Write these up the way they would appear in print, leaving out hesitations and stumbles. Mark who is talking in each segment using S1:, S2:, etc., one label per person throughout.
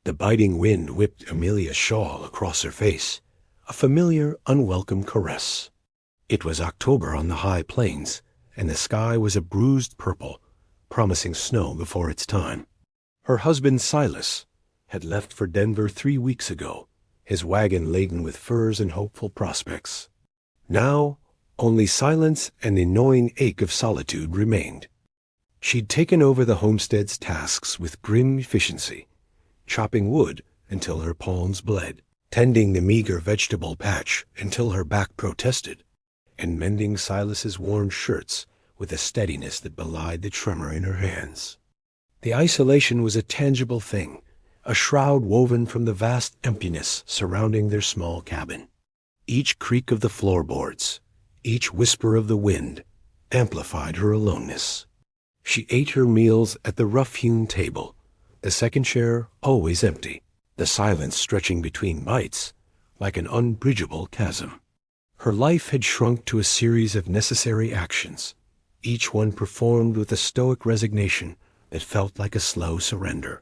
S1: The biting wind whipped Amelia's shawl across her face, a familiar, unwelcome caress. It was October on the high plains, and the sky was a bruised purple, promising snow before its time. Her husband Silas had left for Denver 3 weeks ago, his wagon laden with furs and hopeful prospects. Now, only silence and the gnawing ache of solitude remained. She'd taken over the homestead's tasks with grim efficiency, chopping wood until her palms bled, tending the meager vegetable patch until her back protested, and mending Silas's worn shirts with a steadiness that belied the tremor in her hands. The isolation was a tangible thing, a shroud woven from the vast emptiness surrounding their small cabin. Each creak of the floorboards, each whisper of the wind, amplified her aloneness. She ate her meals at the rough-hewn table, the second chair always empty, the silence stretching between bites like an unbridgeable chasm. Her life had shrunk to a series of necessary actions, each one performed with a stoic resignation that felt like a slow surrender.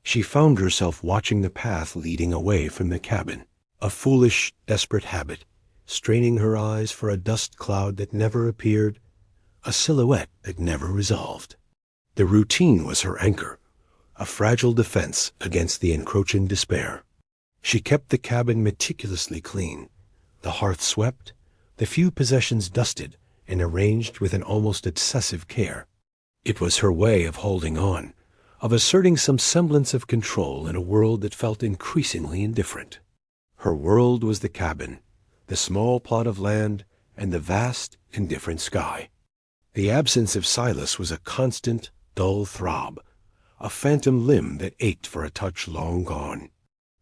S1: She found herself watching the path leading away from the cabin, a foolish, desperate habit, straining her eyes for a dust cloud that never appeared, a silhouette that never resolved. The routine was her anchor, a fragile defense against the encroaching despair. She kept the cabin meticulously clean, the hearth swept, the few possessions dusted and arranged with an almost obsessive care. It was her way of holding on, of asserting some semblance of control in a world that felt increasingly indifferent. Her world was the cabin, the small plot of land, and the vast, indifferent sky. The absence of Silas was a constant, dull throb, a phantom limb that ached for a touch long gone.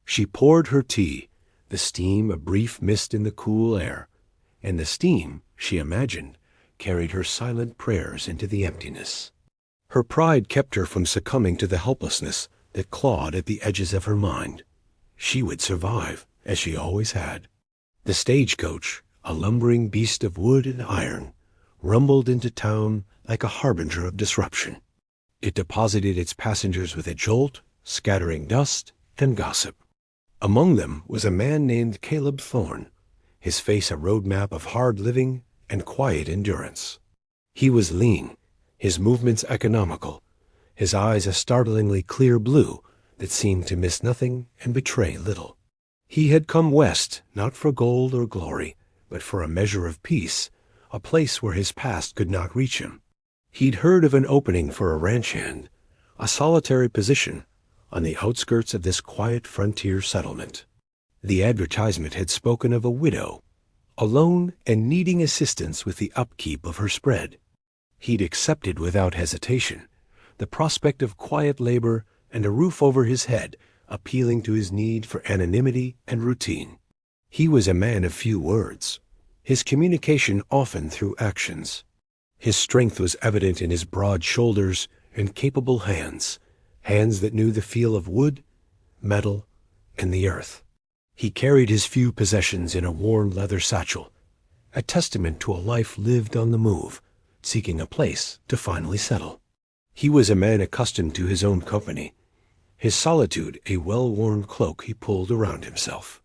S1: She poured her tea, the steam a brief mist in the cool air, and the steam, she imagined, carried her silent prayers into the emptiness. Her pride kept her from succumbing to the helplessness that clawed at the edges of her mind. She would survive, as she always had. The stagecoach, a lumbering beast of wood and iron, rumbled into town like a harbinger of disruption. It deposited its passengers with a jolt, scattering dust and gossip. Among them was a man named Caleb Thorne, his face a roadmap of hard living and quiet endurance. He was lean, his movements economical, his eyes a startlingly clear blue that seemed to miss nothing and betray little. He had come west not for gold or glory, but for a measure of peace, a place where his past could not reach him. He'd heard of an opening for a ranch hand, a solitary position on the outskirts of this quiet frontier settlement. The advertisement had spoken of a widow, alone and needing assistance with the upkeep of her spread. He'd accepted without hesitation, the prospect of quiet labor and a roof over his head appealing to his need for anonymity and routine. He was a man of few words, his communication often through actions. His strength was evident in his broad shoulders and capable hands, hands that knew the feel of wood, metal, and the earth. He carried his few possessions in a worn leather satchel, a testament to a life lived on the move, seeking a place to finally settle. He was a man accustomed to his own company, his solitude a well-worn cloak he pulled around himself.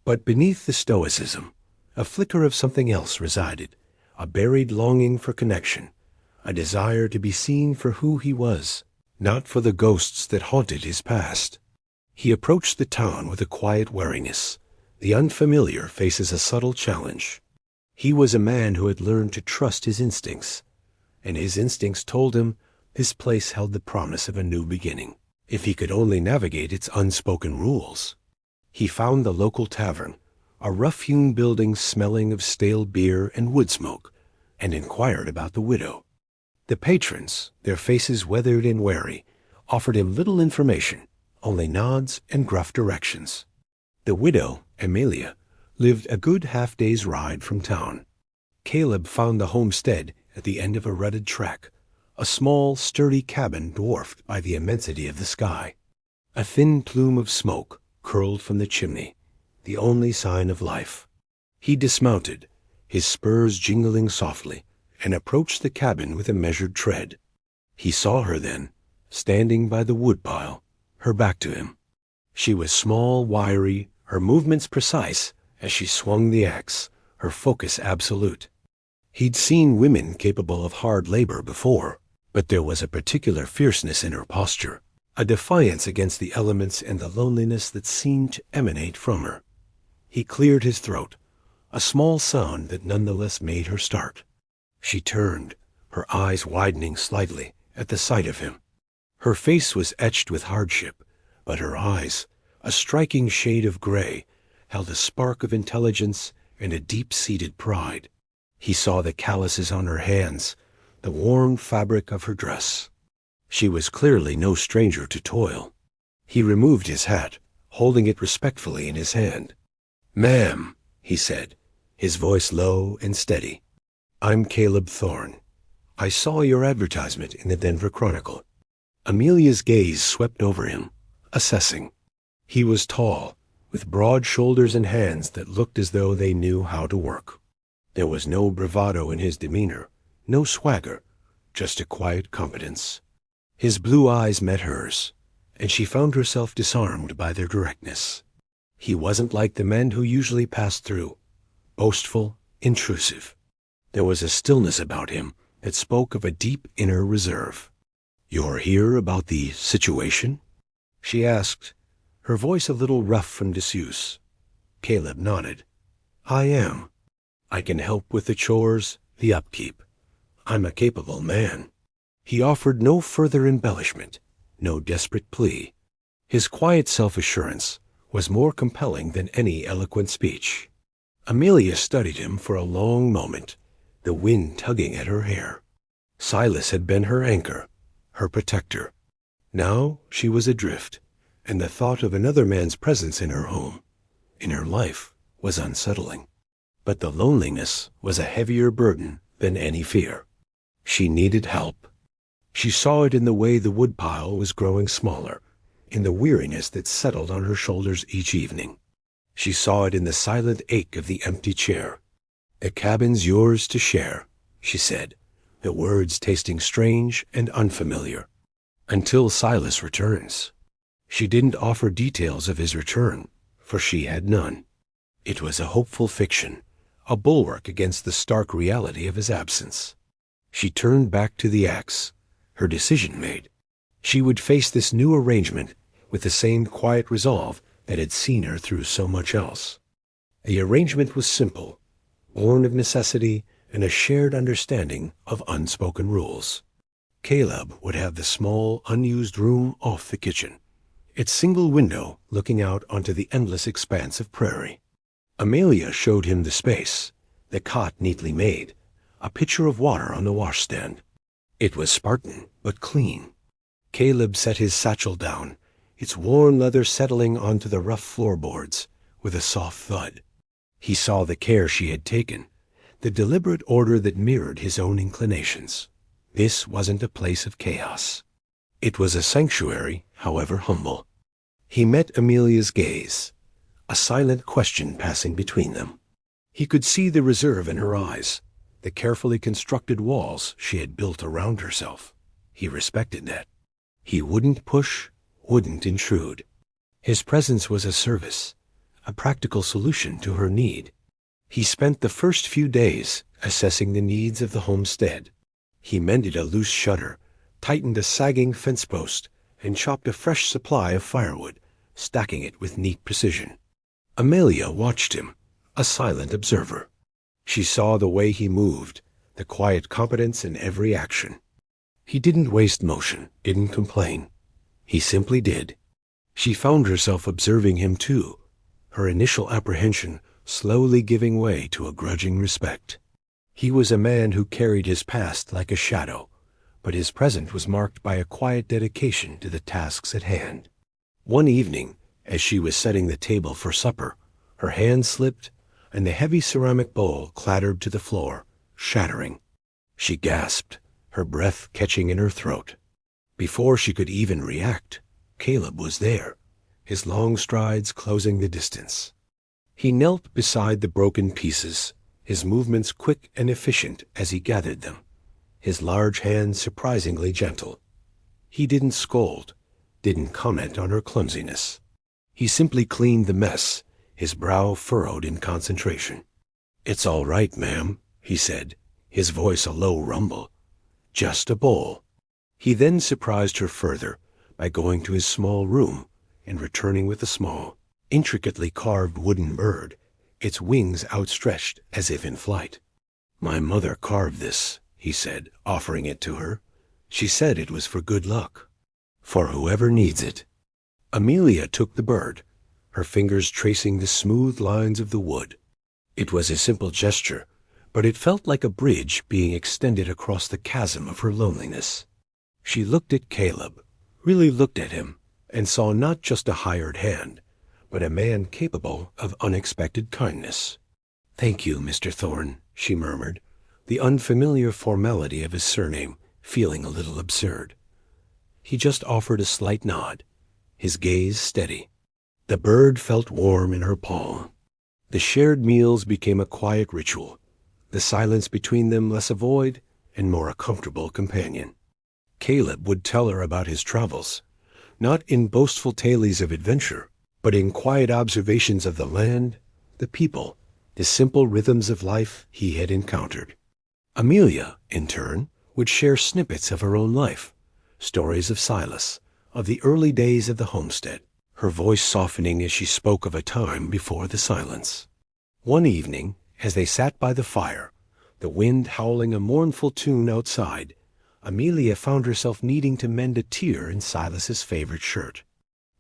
S1: But beneath the stoicism, a flicker of something else resided, a buried longing for connection, a desire to be seen for who he was, not for the ghosts that haunted his past. He approached the town with a quiet wariness. The unfamiliar faces a subtle challenge. He was a man who had learned to trust his instincts, and his instincts told him this place held the promise of a new beginning, if he could only navigate its unspoken rules. He found the local tavern, a rough-hewn building smelling of stale beer and wood smoke, and inquired about the widow. The patrons, their faces weathered and wary, offered him little information, only nods and gruff directions. The widow, Amelia, lived a good half-day's ride from town. Caleb found the homestead at the end of a rutted track, a small, sturdy cabin dwarfed by the immensity of the sky. A thin plume of smoke curled from the chimney, the only sign of life. He dismounted, his spurs jingling softly, and approached the cabin with a measured tread. He saw her then, standing by the woodpile, her back to him. She was small, wiry, her movements precise as she swung the axe, her focus absolute. He'd seen women capable of hard labor before, but there was a particular fierceness in her posture, a defiance against the elements and the loneliness that seemed to emanate from her. He cleared his throat, a small sound that nonetheless made her start. She turned, her eyes widening slightly at the sight of him. Her face was etched with hardship, but her eyes, a striking shade of gray, held a spark of intelligence and a deep-seated pride. He saw the calluses on her hands, the warm fabric of her dress. She was clearly no stranger to toil. He removed his hat, holding it respectfully in his hand. "Ma'am," he said, his voice low and steady, "I'm Caleb Thorne. I saw your advertisement in the Denver Chronicle." Amelia's gaze swept over him, assessing. He was tall, with broad shoulders and hands that looked as though they knew how to work. There was no bravado in his demeanor, no swagger, just a quiet competence. His blue eyes met hers, and she found herself disarmed by their directness. He wasn't like the men who usually passed through, boastful, intrusive. There was a stillness about him that spoke of a deep inner reserve. "You're here about the situation?" she asked, her voice a little rough from disuse. Caleb nodded. "I am. I can help with the chores, the upkeep. I'm a capable man." He offered no further embellishment, no desperate plea. His quiet self-assurance was more compelling than any eloquent speech. Amelia studied him for a long moment, the wind tugging at her hair. Silas had been her anchor, her protector. Now she was adrift, and the thought of another man's presence in her home, in her life, was unsettling. But the loneliness was a heavier burden than any fear. She needed help. She saw it in the way the woodpile was growing smaller, in the weariness that settled on her shoulders each evening. She saw it in the silent ache of the empty chair. "The cabin's yours to share," she said, the words tasting strange and unfamiliar. "Until Silas returns." She didn't offer details of his return, for she had none. It was a hopeful fiction, a bulwark against the stark reality of his absence. She turned back to the axe, her decision made. She would face this new arrangement with the same quiet resolve that had seen her through so much else. The arrangement was simple, born of necessity and a shared understanding of unspoken rules. Caleb would have the small, unused room off the kitchen, its single window looking out onto the endless expanse of prairie. Amelia showed him the space, the cot neatly made, a pitcher of water on the washstand. It was Spartan, but clean. Caleb set his satchel down, its worn leather settling onto the rough floorboards with a soft thud. He saw the care she had taken, the deliberate order that mirrored his own inclinations. This wasn't a place of chaos. It was a sanctuary, however humble. He met Amelia's gaze, a silent question passing between them. He could see the reserve in her eyes, the carefully constructed walls she had built around herself. He respected that. He wouldn't push, wouldn't intrude. His presence was a service, a practical solution to her need. He spent the first few days assessing the needs of the homestead. He mended a loose shutter, tightened a sagging fence post, and chopped a fresh supply of firewood, stacking it with neat precision. Amelia watched him, a silent observer. She saw the way he moved, the quiet competence in every action. He didn't waste motion, didn't complain. He simply did. She found herself observing him too, her initial apprehension slowly giving way to a grudging respect. He was a man who carried his past like a shadow, but his present was marked by a quiet dedication to the tasks at hand. One evening, as she was setting the table for supper, her hand slipped, and the heavy ceramic bowl clattered to the floor, shattering. She gasped, her breath catching in her throat. Before she could even react, Caleb was there, his long strides closing the distance. He knelt beside the broken pieces, his movements quick and efficient as he gathered them, his large hands surprisingly gentle. He didn't scold, didn't comment on her clumsiness. He simply cleaned the mess, his brow furrowed in concentration. "It's all right, ma'am," he said, his voice a low rumble. "Just a bowl." He then surprised her further by going to his small room and returning with a small, intricately carved wooden bird, its wings outstretched as if in flight. "My mother carved this," he said, offering it to her. "She said it was for good luck. For whoever needs it." Amelia took the bird, her fingers tracing the smooth lines of the wood. It was a simple gesture, but it felt like a bridge being extended across the chasm of her loneliness. She looked at Caleb, really looked at him, and saw not just a hired hand, but a man capable of unexpected kindness. "Thank you, Mr. Thorne," she murmured, the unfamiliar formality of his surname feeling a little absurd. He just offered a slight nod, his gaze steady. The bird felt warm in her palm. The shared meals became a quiet ritual, the silence between them less a void and more a comfortable companion. Caleb would tell her about his travels, not in boastful tales of adventure, but in quiet observations of the land, the people, the simple rhythms of life he had encountered. Amelia, in turn, would share snippets of her own life, stories of Silas, of the early days of the homestead, her voice softening as she spoke of a time before the silence. One evening, as they sat by the fire, the wind howling a mournful tune outside, Amelia found herself needing to mend a tear in Silas's favorite shirt.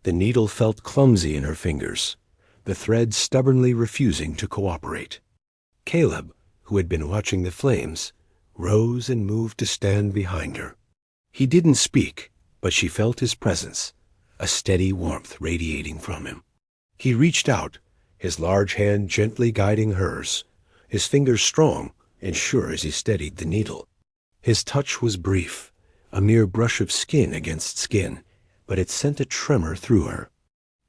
S1: The needle felt clumsy in her fingers, the thread stubbornly refusing to cooperate. Caleb, who had been watching the flames, rose and moved to stand behind her. He didn't speak, but she felt his presence, a steady warmth radiating from him. He reached out, his large hand gently guiding hers, his fingers strong and sure as he steadied the needle. His touch was brief, a mere brush of skin against skin, but it sent a tremor through her.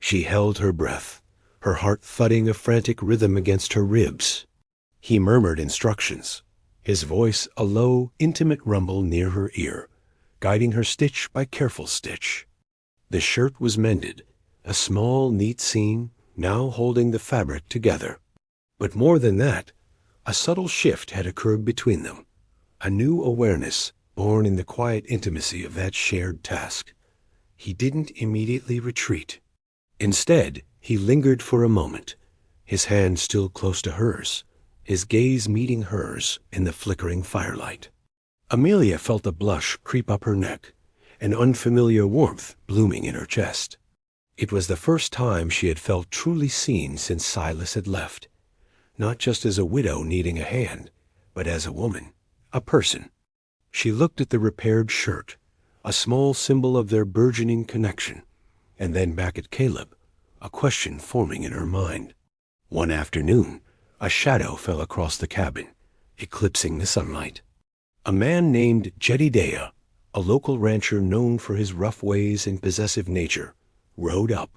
S1: She held her breath, her heart thudding a frantic rhythm against her ribs. He murmured instructions, his voice a low, intimate rumble near her ear, guiding her stitch by careful stitch. The shirt was mended, a small, neat seam now holding the fabric together. But more than that, a subtle shift had occurred between them, a new awareness born in the quiet intimacy of that shared task. He didn't immediately retreat. Instead, he lingered for a moment, his hand still close to hers, his gaze meeting hers in the flickering firelight. Amelia felt a blush creep up her neck, an unfamiliar warmth blooming in her chest. It was the first time she had felt truly seen since Silas had left, not just as a widow needing a hand, but as a woman, a person. She looked at the repaired shirt, a small symbol of their burgeoning connection, and then back at Caleb, a question forming in her mind. One afternoon, a shadow fell across the cabin, eclipsing the sunlight. A man named Jedediah, a local rancher known for his rough ways and possessive nature, rode up,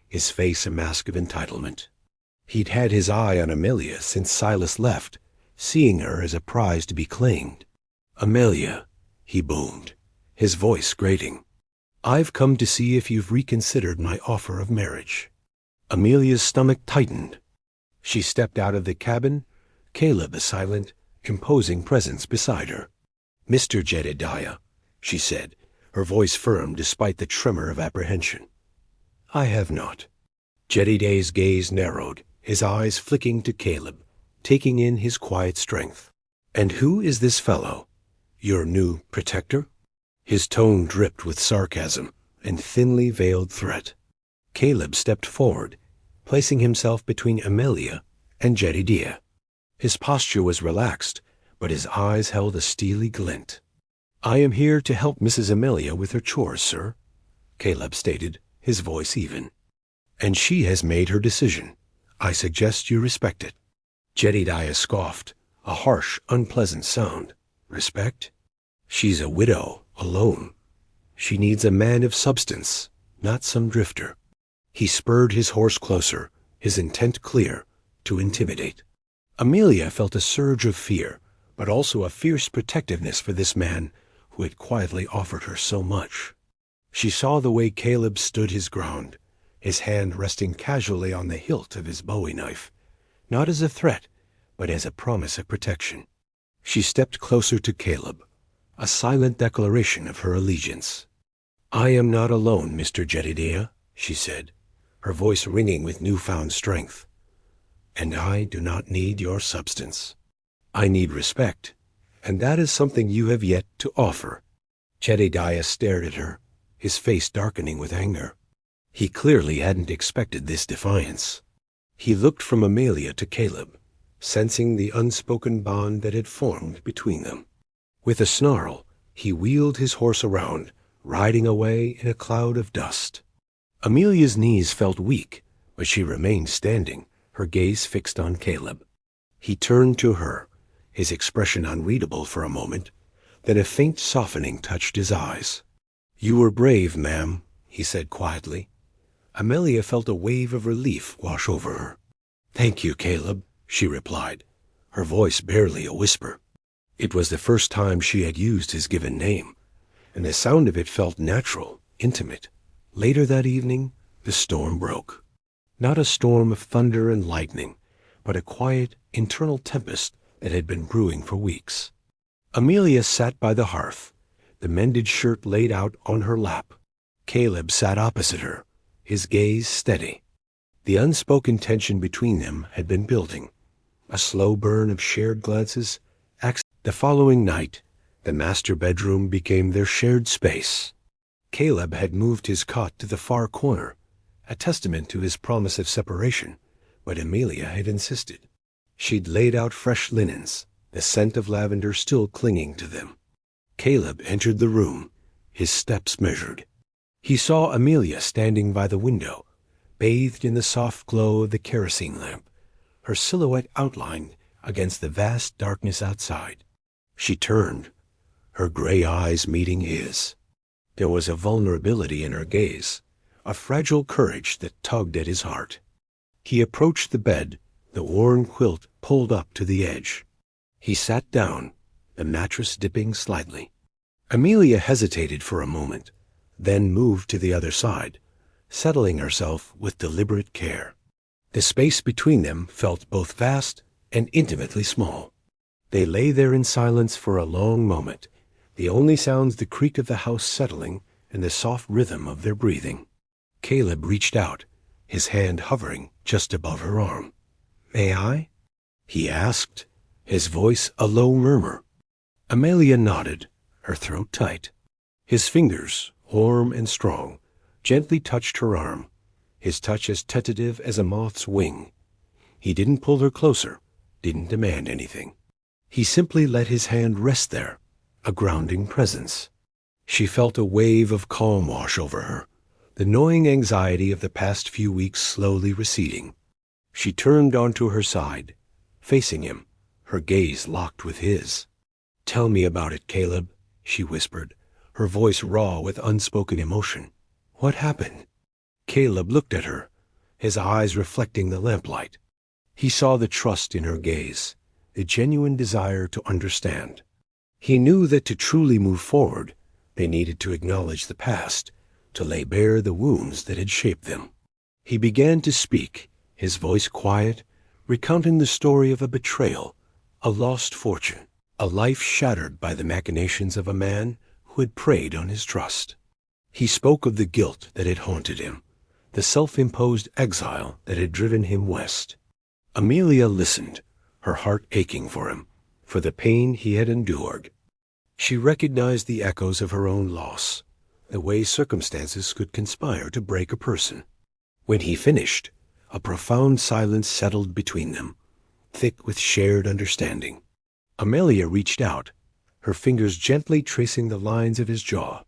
S1: his face a mask of entitlement. He'd had his eye on Amelia since Silas left, seeing her as a prize to be claimed. "Amelia," he boomed, his voice grating, "I've come to see if you've reconsidered my offer of marriage." Amelia's stomach tightened. She stepped out of the cabin, Caleb a silent, imposing presence beside her. "Mr. Jedediah," she said, her voice firm despite the tremor of apprehension. "I have not." Jedediah's gaze narrowed, his eyes flicking to Caleb, taking in his quiet strength. "And who is this fellow? Your new protector?" His tone dripped with sarcasm and thinly veiled threat. Caleb stepped forward, placing himself between Amelia and Jedediah. His posture was relaxed, but his eyes held a steely glint. "I am here to help Mrs. Amelia with her chores, sir," Caleb stated, his voice even. "And she has made her decision. I suggest you respect it." Jedediah scoffed, a harsh, unpleasant sound. "Respect? She's a widow, alone. She needs a man of substance, not some drifter." He spurred his horse closer, his intent clear, to intimidate. Amelia felt a surge of fear, but also a fierce protectiveness for this man who had quietly offered her so much. She saw the way Caleb stood his ground, his hand resting casually on the hilt of his bowie knife, not as a threat, but as a promise of protection. She stepped closer to Caleb, a silent declaration of her allegiance. "I am not alone, Mr. Jedediah," she said, her voice ringing with newfound strength. "And I do not need your substance. I need respect, and that is something you have yet to offer." Jedediah stared at her, his face darkening with anger. He clearly hadn't expected this defiance. He looked from Amelia to Caleb, sensing the unspoken bond that had formed between them. With a snarl, he wheeled his horse around, riding away in a cloud of dust. Amelia's knees felt weak, but she remained standing, her gaze fixed on Caleb. He turned to her, his expression unreadable for a moment, then a faint softening touched his eyes. "You were brave, ma'am," he said quietly. Amelia felt a wave of relief wash over her. "Thank you, Caleb," she replied, her voice barely a whisper. It was the first time she had used his given name, and the sound of it felt natural, intimate. Later that evening, the storm broke. Not a storm of thunder and lightning, but a quiet, internal tempest that had been brewing for weeks. Amelia sat by the hearth, the mended shirt laid out on her lap. Caleb sat opposite her, his gaze steady. The unspoken tension between them had been building, a slow burn of shared glances. The following night, the master bedroom became their shared space. Caleb had moved his cot to the far corner, a testament to his promise of separation, but Amelia had insisted. She'd laid out fresh linens, the scent of lavender still clinging to them. Caleb entered the room, his steps measured. He saw Amelia standing by the window, bathed in the soft glow of the kerosene lamp, her silhouette outlined against the vast darkness outside. She turned, her gray eyes meeting his. There was a vulnerability in her gaze, a fragile courage that tugged at his heart. He approached the bed, the worn quilt pulled up to the edge. He sat down, the mattress dipping slightly. Amelia hesitated for a moment, then moved to the other side, settling herself with deliberate care. The space between them felt both vast and intimately small. They lay there in silence for a long moment, the only sounds the creak of the house settling and the soft rhythm of their breathing. Caleb reached out, his hand hovering just above her arm. "May I?" he asked, his voice a low murmur. Amelia nodded, her throat tight. His fingers, warm and strong, gently touched her arm, his touch as tentative as a moth's wing. He didn't pull her closer, didn't demand anything. He simply let his hand rest there, a grounding presence. She felt a wave of calm wash over her, the gnawing anxiety of the past few weeks slowly receding. She turned onto her side, facing him, her gaze locked with his. "Tell me about it, Caleb," she whispered, her voice raw with unspoken emotion. "What happened?" Caleb looked at her, his eyes reflecting the lamplight. He saw the trust in her gaze, the genuine desire to understand. He knew that to truly move forward, they needed to acknowledge the past, to lay bare the wounds that had shaped them. He began to speak, his voice quiet, recounting the story of a betrayal, a lost fortune, a life shattered by the machinations of a man who had preyed on his trust. He spoke of the guilt that had haunted him, the self-imposed exile that had driven him west. Amelia listened, her heart aching for him, for the pain he had endured. She recognized the echoes of her own loss, the way circumstances could conspire to break a person. When he finished, a profound silence settled between them, thick with shared understanding. Amelia reached out, her fingers gently tracing the lines of his jaw.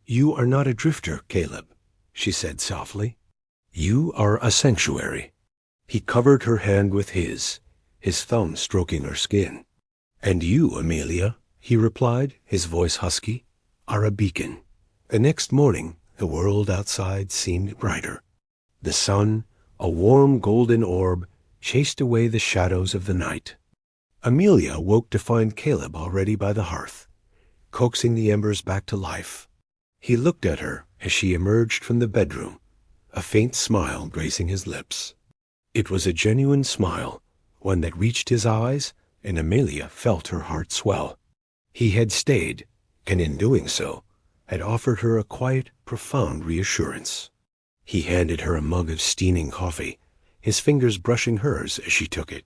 S1: "You are not a drifter, Caleb," she said softly. "You are a sanctuary." He covered her hand with his thumb stroking her skin. "And you, Amelia," he replied, his voice husky, "are a beacon." The next morning, the world outside seemed brighter. The sun, a warm golden orb, chased away the shadows of the night. Amelia woke to find Caleb already by the hearth, coaxing the embers back to life. He looked at her as she emerged from the bedroom, a faint smile gracing his lips. It was a genuine smile, one that reached his eyes, and Amelia felt her heart swell. He had stayed, and in doing so, had offered her a quiet, profound reassurance. He handed her a mug of steaming coffee, his fingers brushing hers as she took it.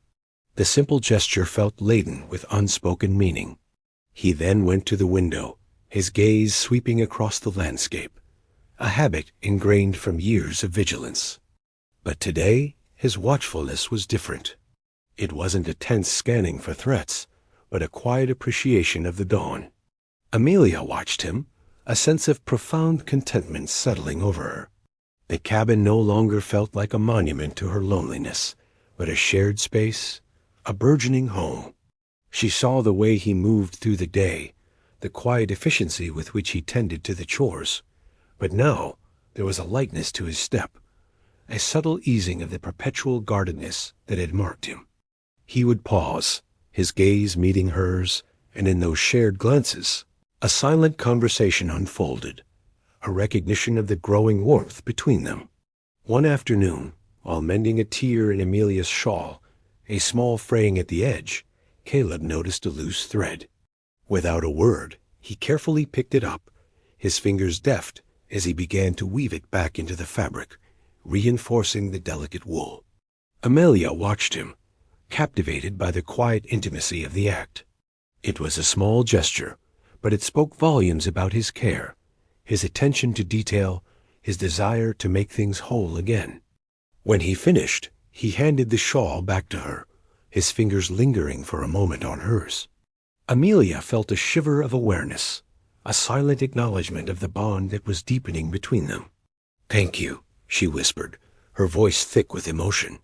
S1: The simple gesture felt laden with unspoken meaning. He then went to the window, his gaze sweeping across the landscape, a habit ingrained from years of vigilance. But today, his watchfulness was different. It wasn't a tense scanning for threats, but a quiet appreciation of the dawn. Amelia watched him, a sense of profound contentment settling over her. The cabin no longer felt like a monument to her loneliness, but a shared space, a burgeoning home. She saw the way he moved through the day, the quiet efficiency with which he tended to the chores. But now there was a lightness to his step, a subtle easing of the perpetual guardedness that had marked him. He would pause, his gaze meeting hers, and in those shared glances, a silent conversation unfolded, a recognition of the growing warmth between them. One afternoon, while mending a tear in Amelia's shawl, a small fraying at the edge, Caleb noticed a loose thread. Without a word, he carefully picked it up, his fingers deft as he began to weave it back into the fabric, reinforcing the delicate wool. Amelia watched him, captivated by the quiet intimacy of the act. It was a small gesture, but it spoke volumes about his care, his attention to detail, his desire to make things whole again. When he finished, he handed the shawl back to her, his fingers lingering for a moment on hers. Amelia felt a shiver of awareness, a silent acknowledgement of the bond that was deepening between them. "Thank you," she whispered, her voice thick with emotion.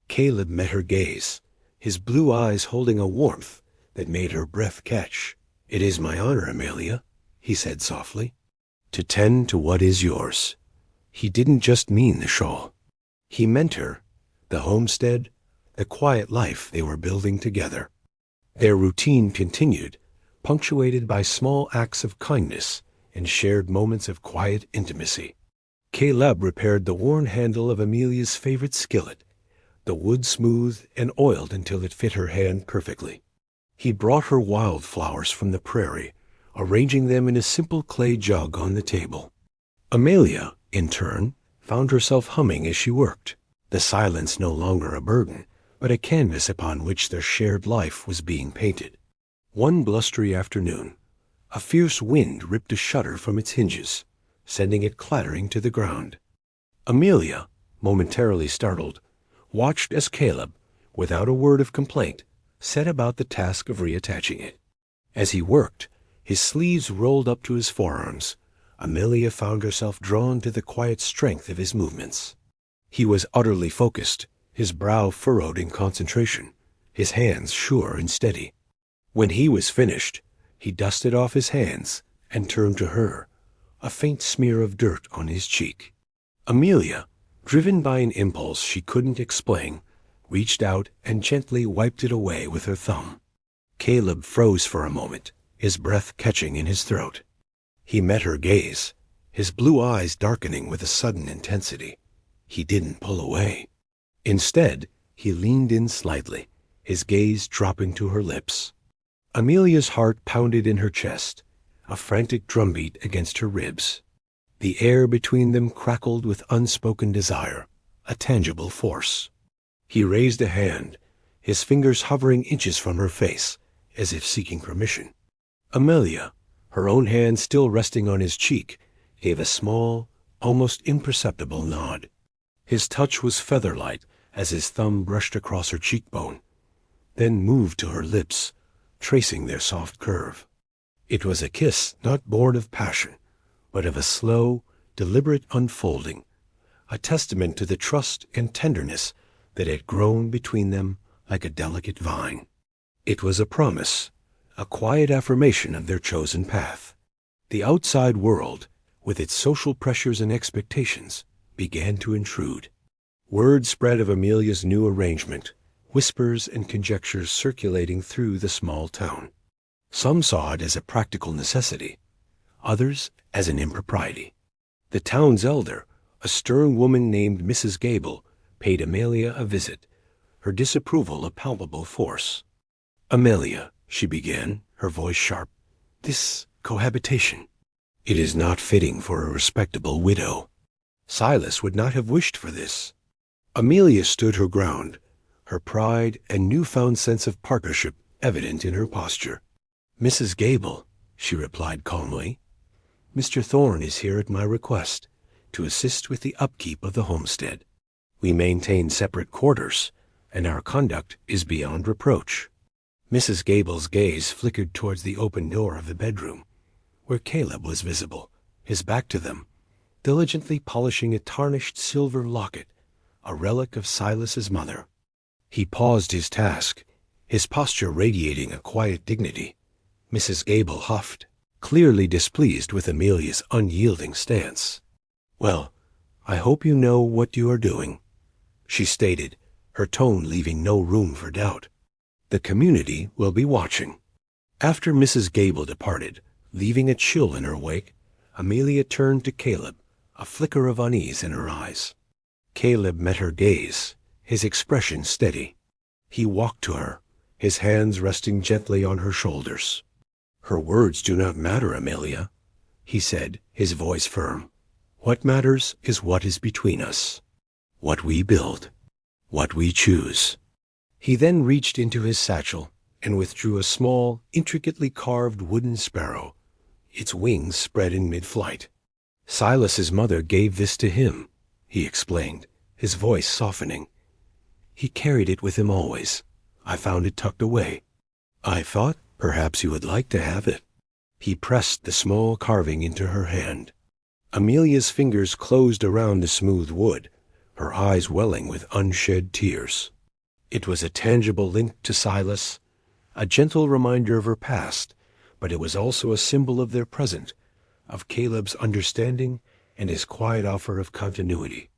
S1: Caleb met her gaze, his blue eyes holding a warmth that made her breath catch. "It is my honor, Amelia," he said softly, "to tend to what is yours." He didn't just mean the shawl. He meant her, the homestead, the quiet life they were building together. Their routine continued, punctuated by small acts of kindness and shared moments of quiet intimacy. Caleb repaired the worn handle of Amelia's favorite skillet, the wood smoothed and oiled until it fit her hand perfectly. He brought her wildflowers from the prairie, arranging them in a simple clay jug on the table. Amelia, in turn, found herself humming as she worked, the silence no longer a burden, but a canvas upon which their shared life was being painted. One blustery afternoon, a fierce wind ripped a shutter from its hinges, sending it clattering to the ground. Amelia, momentarily startled, watched as Caleb, without a word of complaint, set about the task of reattaching it. As he worked, his sleeves rolled up to his forearms. Amelia found herself drawn to the quiet strength of his movements. He was utterly focused, his brow furrowed in concentration, his hands sure and steady. When he was finished, he dusted off his hands and turned to her, a faint smear of dirt on his cheek. Amelia, driven by an impulse she couldn't explain, reached out and gently wiped it away with her thumb. Caleb froze for a moment, his breath catching in his throat. He met her gaze, his blue eyes darkening with a sudden intensity. He didn't pull away. Instead, he leaned in slightly, his gaze dropping to her lips. Amelia's heart pounded in her chest, a frantic drumbeat against her ribs. The air between them crackled with unspoken desire, a tangible force. He raised a hand, his fingers hovering inches from her face, as if seeking permission. Amelia, her own hand still resting on his cheek, gave a small, almost imperceptible nod. His touch was feather-light as his thumb brushed across her cheekbone, then moved to her lips, tracing their soft curve. It was a kiss not born of passion, but of a slow, deliberate unfolding, a testament to the trust and tenderness that had grown between them like a delicate vine. It was a promise, a quiet affirmation of their chosen path. The outside world, with its social pressures and expectations, began to intrude. Word spread of Amelia's new arrangement, whispers and conjectures circulating through the small town. Some saw it as a practical necessity, others as an impropriety. The town's elder, A stern woman named Mrs. Gable paid Amelia a visit, her disapproval a palpable force. "Amelia," she began, her voice sharp, "this cohabitation, it is not fitting for a respectable widow. Silas would not have wished for this." Amelia stood her ground, her pride and newfound sense of partnership evident in her posture. "Mrs. Gable," she replied calmly, "Mr. Thorne is here at my request to assist with the upkeep of the homestead. We maintain separate quarters, and our conduct is beyond reproach." Mrs. Gable's gaze flickered towards the open door of the bedroom, where Caleb was visible, his back to them, diligently polishing a tarnished silver locket, a relic of Silas's mother. He paused his task, his posture radiating a quiet dignity. Mrs. Gable huffed, clearly displeased with Amelia's unyielding stance. "Well, I hope you know what you are doing," she stated, her tone leaving no room for doubt. "The community will be watching." After Mrs. Gable departed, leaving a chill in her wake, Amelia turned to Caleb, a flicker of unease in her eyes. Caleb met her gaze, his expression steady. He walked to her, his hands resting gently on her shoulders. "Her words do not matter, Amelia," he said, his voice firm. "What matters is what is between us, what we build, what we choose." He then reached into his satchel and withdrew a small, intricately carved wooden sparrow, its wings spread in mid-flight. "Silas's mother gave this to him," he explained, his voice softening. "He carried it with him always. I found it tucked away. I thought perhaps you would like to have it." He pressed the small carving into her hand. Amelia's fingers closed around the smooth wood, her eyes welling with unshed tears. It was a tangible link to Silas, a gentle reminder of her past, but it was also a symbol of their present, of Caleb's understanding and his quiet offer of continuity,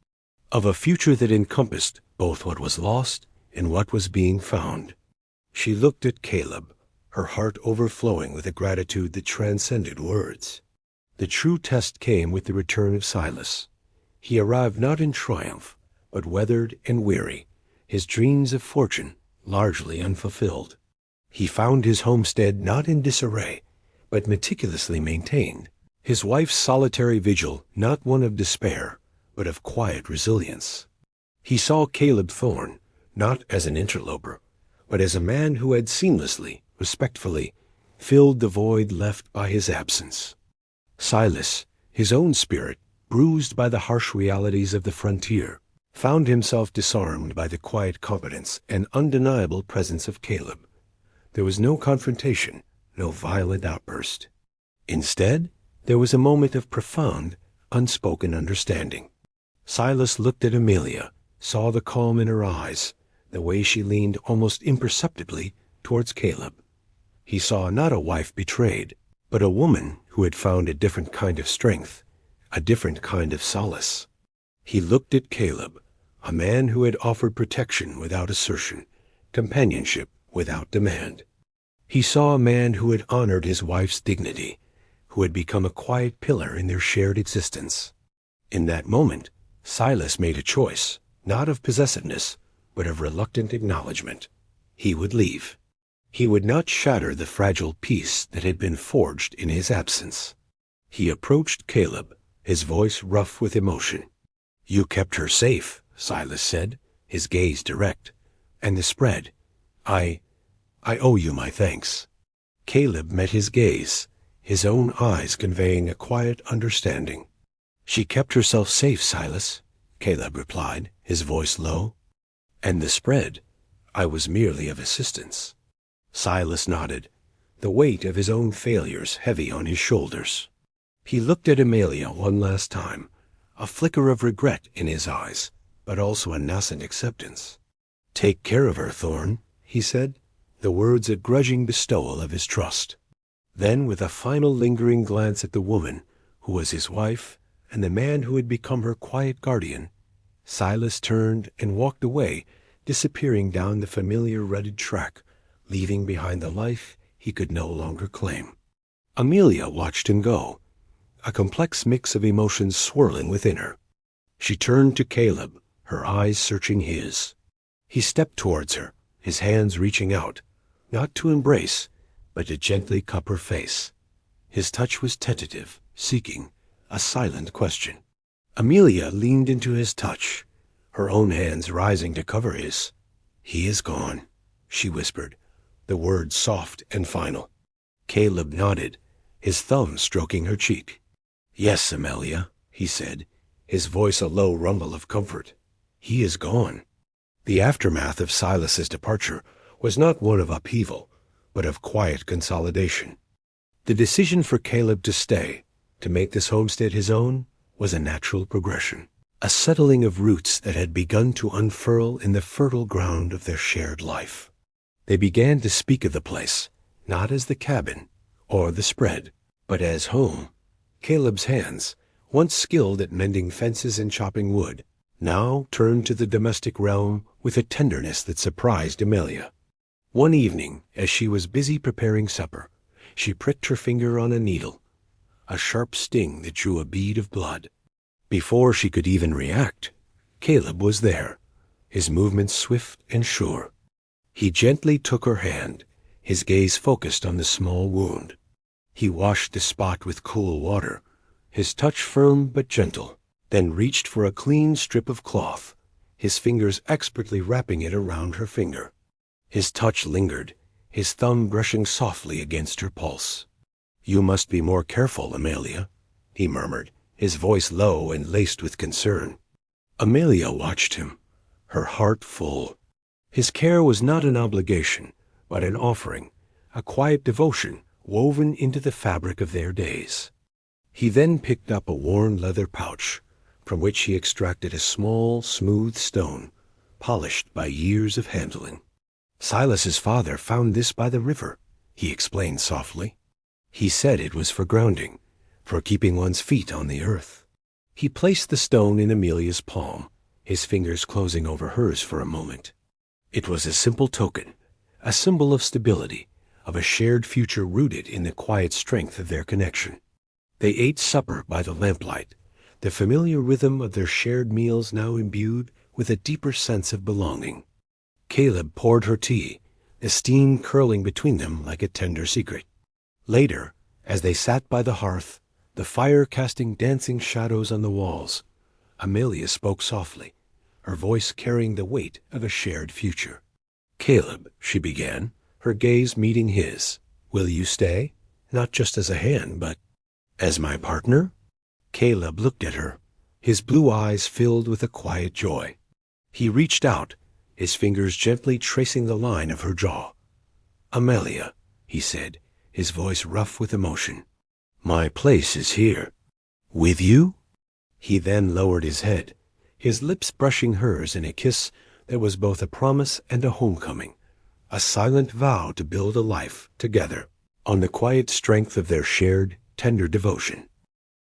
S1: of a future that encompassed both what was lost and what was being found. She looked at Caleb, her heart overflowing with a gratitude that transcended words. The true test came with the return of Silas. He arrived not in triumph, but weathered and weary, his dreams of fortune largely unfulfilled. He found his homestead not in disarray, but meticulously maintained, his wife's solitary vigil not one of despair, but of quiet resilience. He saw Caleb Thorne not as an interloper, but as a man who had seamlessly, respectfully, filled the void left by his absence. Silas, his own spirit, bruised by the harsh realities of the frontier, found himself disarmed by the quiet competence and undeniable presence of Caleb. There was no confrontation, no violent outburst. Instead, there was a moment of profound, unspoken understanding. Silas looked at Amelia, saw the calm in her eyes, the way she leaned almost imperceptibly towards Caleb. He saw not a wife betrayed, but a woman who had found a different kind of strength, a different kind of solace. He looked at Caleb, a man who had offered protection without assertion, companionship without demand. He saw a man who had honored his wife's dignity, who had become a quiet pillar in their shared existence. In that moment, Silas made a choice, not of possessiveness, but of reluctant acknowledgement. He would leave. He would not shatter the fragile peace that had been forged in his absence. He approached Caleb, his voice rough with emotion. "You kept her safe," Silas said, his gaze direct. "And the spread. I owe you my thanks." Caleb met his gaze, his own eyes conveying a quiet understanding. "She kept herself safe, Silas," Caleb replied, his voice low. "And the spread, I was merely of assistance." Silas nodded, the weight of his own failures heavy on his shoulders. He looked at Amelia one last time, a flicker of regret in his eyes, but also a nascent acceptance. "Take care of her, Thorne," he said, the words a grudging bestowal of his trust. Then, with a final lingering glance at the woman who was his wife and the man who had become her quiet guardian, Silas turned and walked away, disappearing down the familiar rutted track, leaving behind the life he could no longer claim. Amelia watched him go, a complex mix of emotions swirling within her. She turned to Caleb, her eyes searching his. He stepped towards her, his hands reaching out, not to embrace, but to gently cup her face. His touch was tentative, seeking, a silent question. Amelia leaned into his touch, her own hands rising to cover his. "He is gone," she whispered, the words soft and final. Caleb nodded, his thumb stroking her cheek. "Yes, Amelia," he said, his voice a low rumble of comfort. "He is gone." The aftermath of Silas's departure was not one of upheaval, but of quiet consolidation. The decision for Caleb to stay, to make this homestead his own, was a natural progression, a settling of roots that had begun to unfurl in the fertile ground of their shared life. They began to speak of the place, not as the cabin or the spread, but as home. Caleb's hands, once skilled at mending fences and chopping wood, now turned to the domestic realm with a tenderness that surprised Amelia. One evening, as she was busy preparing supper, she pricked her finger on a needle, a sharp sting that drew a bead of blood. Before she could even react, Caleb was there, his movements swift and sure. He gently took her hand, his gaze focused on the small wound. He washed the spot with cool water, his touch firm but gentle, then reached for a clean strip of cloth, his fingers expertly wrapping it around her finger. His touch lingered, his thumb brushing softly against her pulse. "You must be more careful, Amelia," he murmured, his voice low and laced with concern. Amelia watched him, her heart full. His care was not an obligation, but an offering, a quiet devotion woven into the fabric of their days. He then picked up a worn leather pouch, from which he extracted a small, smooth stone, polished by years of handling. "Silas's father found this by the river," he explained softly. "He said it was for grounding, for keeping one's feet on the earth." He placed the stone in Amelia's palm, his fingers closing over hers for a moment. It was a simple token, a symbol of stability, of a shared future rooted in the quiet strength of their connection. They ate supper by the lamplight, the familiar rhythm of their shared meals now imbued with a deeper sense of belonging. Caleb poured her tea, the steam curling between them like a tender secret. Later, as they sat by the hearth, the fire casting dancing shadows on the walls, Amelia spoke softly, her voice carrying the weight of a shared future. "Caleb," she began, her gaze meeting his, "will you stay? Not just as a hand, but as my partner?" Caleb looked at her, his blue eyes filled with a quiet joy. He reached out, his fingers gently tracing the line of her jaw. "Amelia," he said, his voice rough with emotion, "my place is here." "With you?" He then lowered his head, his lips brushing hers in a kiss that was both a promise and a homecoming, a silent vow to build a life together on the quiet strength of their shared, tender devotion.